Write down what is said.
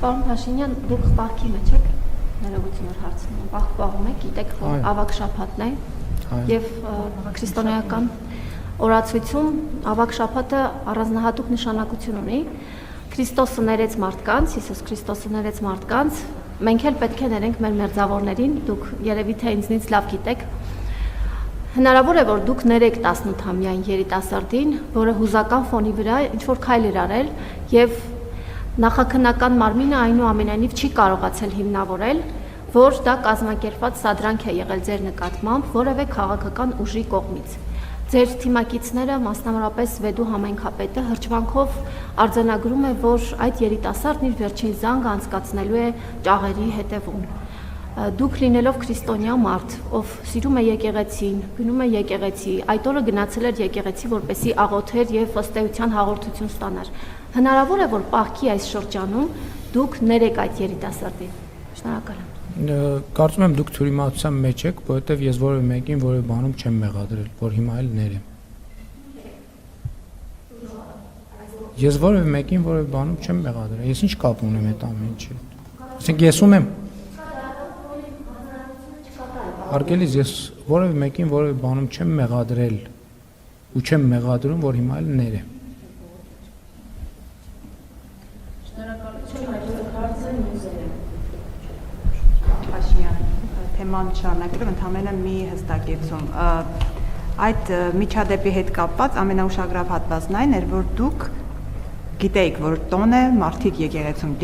Պարոն Փաշինյան, դուք պահքի մեջ եք, ներողություն որ հարցնում եմ, պահում եք, գիտեք, որ ավագ շաբաթն է եւ քրիստոնեական օրացույցում ավագ շաբաթը առանձնահատուկ նշանակություն ունի։ Քրիստոսը ներեց մարդկանց, Հիսուս Քրիստոսը ներեց մարդկանց, մենք էլ պետք է ներենք մեր մերձավորներին, դուք երևի թե ինձնից լավ գիտեք։ Հնարավոր է, որ դուք ներեք 18-ամյային երիտասարդին, որը հուզական ֆոնի վրա ինչ-որ քայլ էր արել եւ նախաքննական մարմինը այնուամենայնիվ չի կարողացել հիմնավորել, որ դա կազմակերպված սադրանք է եղել ձեր նկատմամբ որևէ քաղաքական ուժի կողմից։ Ձեր թիմակիցները, մասնավորապես Վեդու համայնքապետը հրճվանքով արձանագրում է, որ այդ երիտասարդն իր վերջին զանգը անցկացնելու է ճաղերի հետևում։ Դուք լինելով քրիստոնյա մարդ, ով սիրում է եկեղեցին, գնում է եկեղեցի, այդ օրը գնացել էր եկեղեցի, որպեսզի աղոթեր եւ ըստ էության հաղորդություն ստանար։ Հնարավոր է, որ պահքի այս շրջանում դուք ներեք այդ երիտասարդին։ Շնորհակալ եմ։ Կարծում եմ դուք թյուրիմացության մեջ եք, որովհետև ես որևէ մեկին որևէ բանում չեմ մեղադրել, որ հիմա էլ ներեմ։ Ես որևէ մեկին որևէ բանում չեմ մեղադրել։ Ես ինչ կապ ունեմ այդ ամեն ինչի։ Ասենք ես ում եմ։ Արգելից ես որևէ մեկին որևէ բանում չեմ մեղադրել ու չեմ մեղադրում, որ հիմա էլ ներեմ։ Թեման շարունակելով ընդհանրապես մի հստակեցում այդ միջադեպի հետ կապված ամենաուշագրավ հատվածն այն էր, որ դուք գիտեիք, որ տոն է մարդիկ եկեղեցում